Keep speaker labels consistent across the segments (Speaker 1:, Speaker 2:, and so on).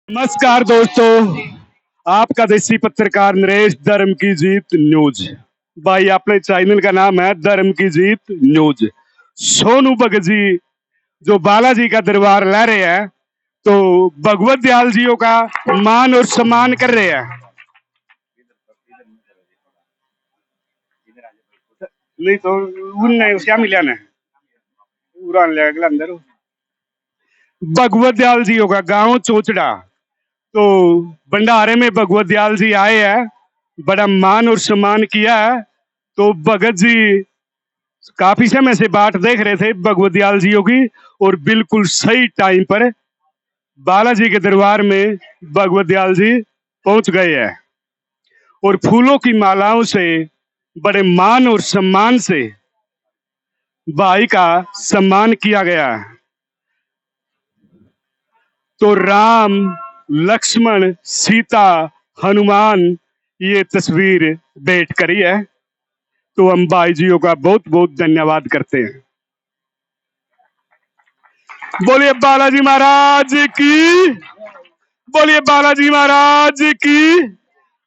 Speaker 1: नमस्कार दोस्तों, आपका देसी पत्रकार नरेश धर्म की जीत न्यूज। भाई अपने चैनल का नाम है धर्म की जीत न्यूज। सोनू भगत जी जो बालाजी का दरबार ला रहे हैं, तो भगवत दयाल जियों का मान और सम्मान कर रहे हैं। नहीं तो उनने क्या मिला ना पूरा अगला अंदर भगवत दयाल जियों का गांव चोचड़ा, तो भंडारे में भगवत दयाल जी आए हैं, बड़ा मान और सम्मान किया है। तो भगत जी काफी समय से बाट देख रहे थे भगवत दयाल जियों की, और बिल्कुल सही टाइम पर बालाजी के दरबार में भगवत दयाल जी पहुंच गए हैं, और फूलों की मालाओं से बड़े मान और सम्मान से भाई का सम्मान किया गया है। तो राम, लक्ष्मण, सीता, हनुमान ये तस्वीर भेंट करी है, तो हम भाई जियों का बहुत बहुत धन्यवाद करते हैं। बोलिए बालाजी महाराज की, बोलिए बालाजी महाराज की।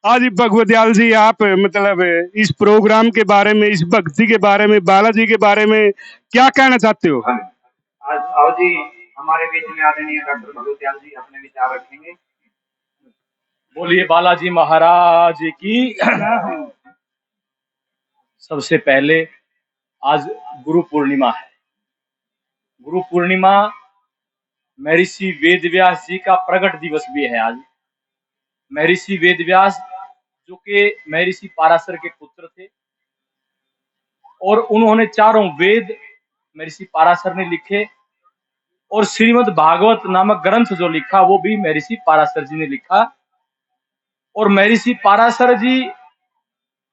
Speaker 1: आज भगवत दयाल जी, आप मतलब इस प्रोग्राम के बारे में, इस भक्ति के बारे में, बालाजी के बारे में क्या कहना चाहते हो?
Speaker 2: आज आओ जी, हमारे बीच में आदरणीय डॉक्टर भगवत दयाल जी अपने विचार रखेंगे।
Speaker 3: बोलिए बालाजी महाराज की। सबसे पहले आज गुरु पूर्णिमा है। गुरु पूर्णिमा महर्षि वेद व्यास जी का प्रकट दिवस भी है आज। महर्षि वेद व्यास जो कि महर्षि पाराशर के पुत्र थे, और उन्होंने चारों वेद महर्षि पाराशर ने लिखे, और श्रीमद् भागवत नामक ग्रंथ जो लिखा वो भी महर्षि पाराशर जी ने लिखा। और महर्षि पाराशर जी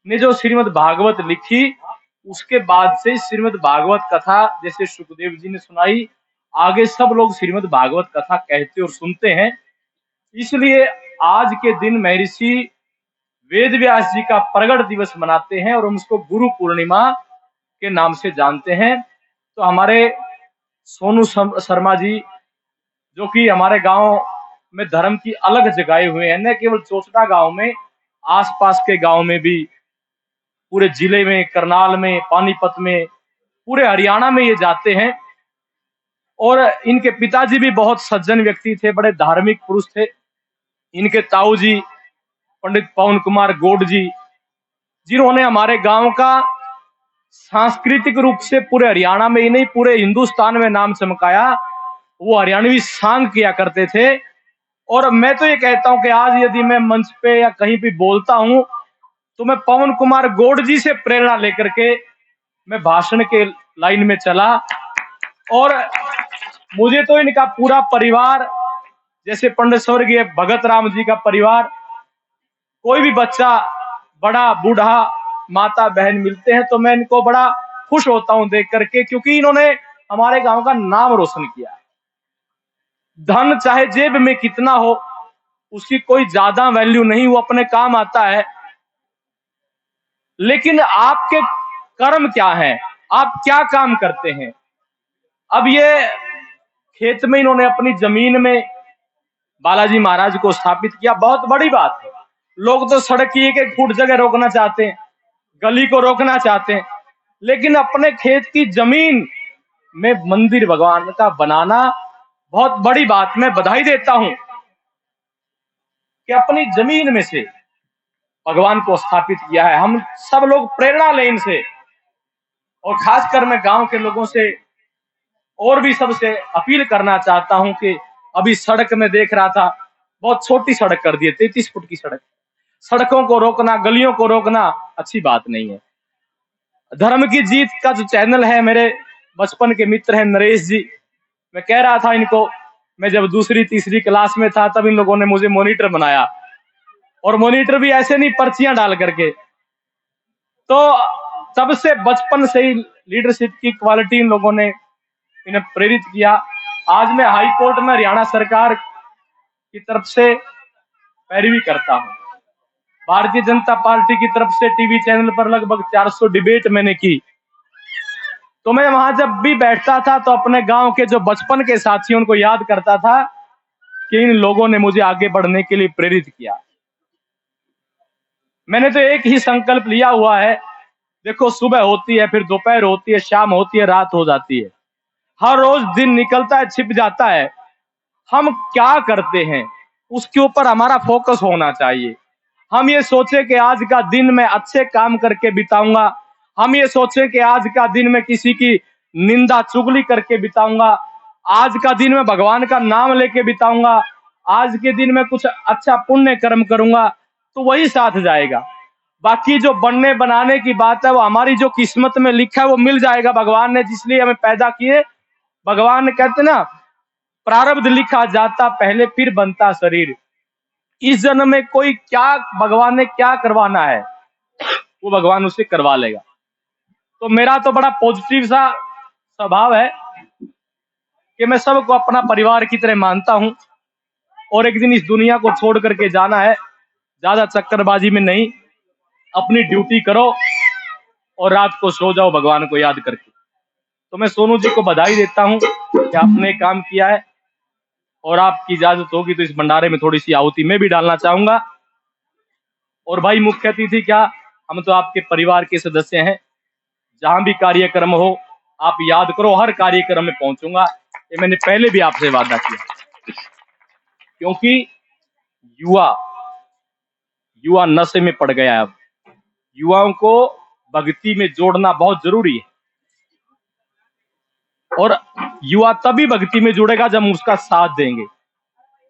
Speaker 3: ने जो श्रीमद् भागवत लिखी, उसके बाद से श्रीमद् भागवत कथा जैसे सुखदेव जी ने सुनाई, आगे सब लोग श्रीमद् भागवत कथा कहते और सुनते हैं। इसलिए आज के दिन महर्षि वेद व्यास जी का प्रगट दिवस मनाते हैं और हम उसको गुरु पूर्णिमा के नाम से जानते हैं। तो हमारे सोनू शर्मा जी, जो कि हमारे गांव में धर्म की अलग जगाए हुए हैं, न केवल चोचड़ा गांव में, आसपास के गांव में भी, पूरे जिले में, करनाल में, पानीपत में, पूरे हरियाणा में ये जाते हैं। और इनके पिताजी भी बहुत सज्जन व्यक्ति थे, बड़े धार्मिक पुरुष थे। इनके ताऊ जी पंडित पवन कुमार गौड़ जी, जिन्होंने हमारे गांव का सांस्कृतिक रूप से पूरे हरियाणा में ही नहीं पूरे हिंदुस्तान में नाम चमकाया, वो हरियाणवी सांग किया करते थे। और मैं तो ये कहता हूं कि आज यदि मैं मंच पे या कहीं भी बोलता हूं, तो मैं पवन कुमार गौड़ जी से प्रेरणा लेकर के मैं भाषण के लाइन में चला। और मुझे तो इनका पूरा परिवार, जैसे पंडित स्वर्गीय भगत राम जी का परिवार, कोई भी बच्चा, बड़ा बूढ़ा, माता बहन मिलते हैं तो मैं इनको बड़ा खुश होता हूं देख करके, क्योंकि इन्होंने हमारे गांव का नाम रोशन किया। धन चाहे जेब में कितना हो, उसकी कोई ज्यादा वैल्यू नहीं, वो अपने काम आता है। लेकिन आपके कर्म क्या हैं, आप क्या काम करते हैं? अब ये खेत में इन्होंने अपनी जमीन में बालाजी महाराज को स्थापित किया, बहुत बड़ी बात है। लोग तो सड़क की एक एक फुट जगह रोकना चाहते हैं, गली को रोकना चाहते हैं, लेकिन अपने खेत की जमीन में मंदिर भगवान का बनाना बहुत बड़ी बात। मैं बधाई देता हूं कि अपनी जमीन में से भगवान को स्थापित किया है। हम सब लोग प्रेरणा लें इनसे, और खासकर मैं गांव के लोगों से और भी सबसे अपील करना चाहता हूं कि अभी सड़क में देख रहा था, बहुत छोटी सड़क कर दी है, 33 फुट की सड़क। सड़कों को रोकना, गलियों को रोकना अच्छी बात नहीं है। धर्म की जीत का जो चैनल है, मेरे बचपन के मित्र हैं नरेश जी, मैं कह रहा था इनको, मैं जब दूसरी तीसरी क्लास में था तब इन लोगों ने मुझे मॉनिटर बनाया, और मॉनिटर भी ऐसे नहीं, पर्चियां डाल करके। तो तब से बचपन से ही लीडरशिप की क्वालिटी इन लोगों ने इन्हें प्रेरित किया। आज मैं हाई कोर्ट में हरियाणा सरकार की तरफ से पैरवी करता हूं। भारतीय जनता पार्टी की तरफ से टीवी चैनल पर लगभग 400 डिबेट मैंने की। तो मैं वहां जब भी बैठता था तो अपने गांव के जो बचपन के साथी उनको याद करता था कि इन लोगों ने मुझे आगे बढ़ने के लिए प्रेरित किया। मैंने तो एक ही संकल्प लिया हुआ है, देखो सुबह होती है, फिर दोपहर होती है, शाम होती है, रात हो जाती है, हर रोज दिन निकलता है, छिप जाता है। हम क्या करते हैं उसके ऊपर हमारा फोकस होना चाहिए। हम ये सोचे कि आज का दिन मैं अच्छे काम करके बिताऊंगा, हम ये सोचे कि आज का दिन मैं किसी की निंदा चुगली करके बिताऊंगा, आज का दिन मैं भगवान का नाम लेके बिताऊंगा, आज के दिन मैं कुछ अच्छा पुण्य कर्म करूंगा, तो वही साथ जाएगा। बाकी जो बनने बनाने की बात है वो हमारी जो किस्मत में लिखा है वो मिल जाएगा। भगवान ने जिसलिए हमें पैदा किए, भगवान ने कहते ना, प्रारब्ध लिखा जाता पहले फिर बनता शरीर। इस जन्म में कोई क्या भगवान ने क्या करवाना है वो भगवान उससे करवा लेगा। तो मेरा तो बड़ा पॉजिटिव सा स्वभाव है कि मैं सबको अपना परिवार की तरह मानता हूं, और एक दिन इस दुनिया को छोड़ करके जाना है, ज्यादा चक्करबाजी में नहीं, अपनी ड्यूटी करो और रात को सो जाओ भगवान को याद करके। तो मैं सोनू जी को बधाई देता हूं कि आपने काम किया है, और आपकी इजाजत होगी तो इस भंडारे में थोड़ी सी आहुति मैं भी डालना चाहूंगा। और भाई मुख्य अतिथि क्या, हम तो आपके परिवार के सदस्य हैं, जहां भी कार्यक्रम हो आप याद करो, हर कार्यक्रम में पहुंचूंगा, ये मैंने पहले भी आपसे वादा किया। क्योंकि युवा युवा नशे में पड़ गया है। अब युवाओं को भक्ति में जोड़ना बहुत जरूरी है, और युवा तभी भक्ति में जुड़ेगा जब हम उसका साथ देंगे।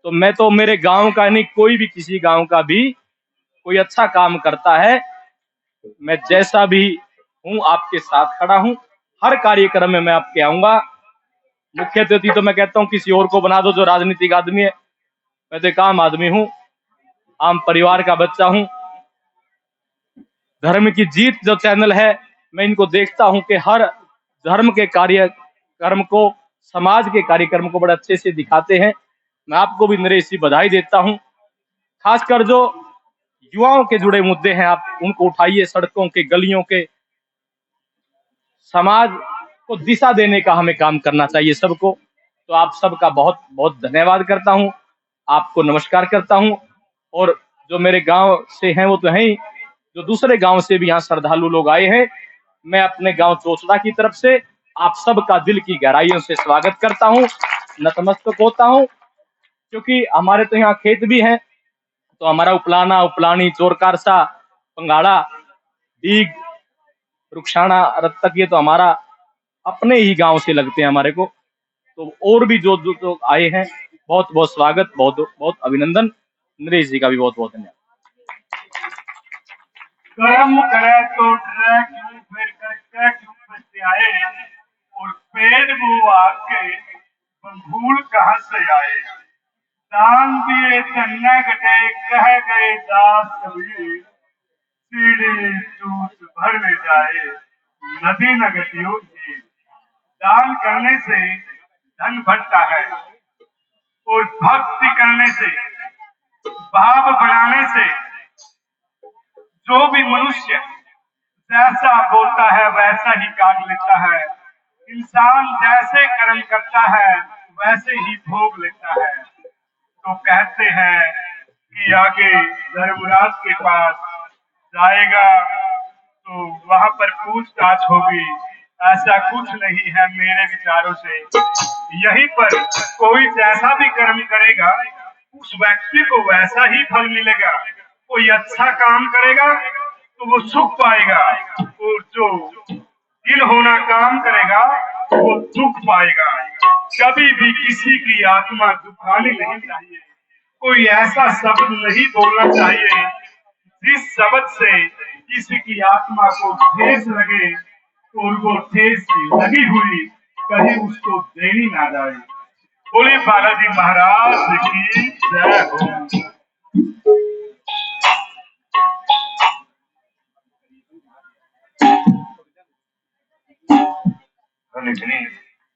Speaker 3: तो मैं तो मेरे गांव का नहीं, कोई भी किसी गांव का भी कोई अच्छा काम करता है, मैं जैसा भी हूं आपके साथ खड़ा हूं, हर कार्यक्रम में मैं आपके आऊंगा। मुख्य अतिथि तो मैं कहता हूं किसी और को बना दो जो राजनीतिक आदमी है, मैं तो एक आम आदमी हूं, आम परिवार का बच्चा हूं। धर्म की जीत जो चैनल है, मैं इनको देखता हूं कि हर धर्म के कार्यक्रम को, समाज के कार्यक्रम को बड़े अच्छे से दिखाते हैं। मैं आपको भी नरेश जी बधाई देता हूं। खासकर जो युवाओं के जुड़े मुद्दे हैं आप उनको उठाइए, सड़कों के, गलियों के, समाज को दिशा देने का हमें काम करना चाहिए सबको। तो आप सबका बहुत बहुत धन्यवाद करता हूं, आपको नमस्कार करता हूं। और जो मेरे गांव से हैं वो तो हैं ही, जो दूसरे गांव से भी यहाँ श्रद्धालु लोग आए हैं, मैं अपने गांव चोचड़ा की तरफ से आप सबका दिल की गहराइयों से स्वागत करता हूं, नतमस्तक होता हूं। क्योंकि हमारे तो यहाँ खेत भी हैं, तो हमारा उपलाना, उपलानी, चोरकारसा, पंगाड़ा, डीग, रुखसाना, रत्तक, ये तो हमारा अपने ही गांव से लगते हैं हमारे को। तो और भी जो जो आए हैं, बहुत बहुत स्वागत, बहुत बहुत अभिनंदन। नरेश जी का भी बहुत बहुत धन्यवाद।
Speaker 1: कर्म करे तो डरे क्यों, फिर करके क्यों पछताए, और पेड़ वो आके बंधूल कहाँ से आए। दान दिए धन्य घटे, कह गए दास कबीर, सीढ़ी दूध भर ले जाए, नदी न गतियों की। दान करने से धन बढ़ता है, और भक्ति करने से, भाव बढ़ाने से, जो भी मनुष्य जैसा बोलता है वैसा ही काट लेता है। इंसान जैसे कर्म करता है वैसे ही भोग लेता है। तो कहते हैं कि आगे धर्मराज के पास जाएगा तो वहां पर पूछताछ होगी। ऐसा कुछ नहीं है मेरे विचारों से। यहीं पर कोई जैसा भी कर्म करेगा उस व्यक्ति को वैसा ही फल मिलेगा। कोई अच्छा काम करेगा तो वो सुख पाएगा, और जो दिल होना काम करेगा वो दुख पाएगा। कभी भी किसी की आत्मा दुखानी नहीं चाहिए, कोई ऐसा शब्द नहीं बोलना चाहिए जिस शब्द से किसी की आत्मा को ठेस लगे, और वो ठेस लगी हुई कहीं उसको देनी ना जाए। बोले बालाजी महाराज की जय हो। धन्यवाद।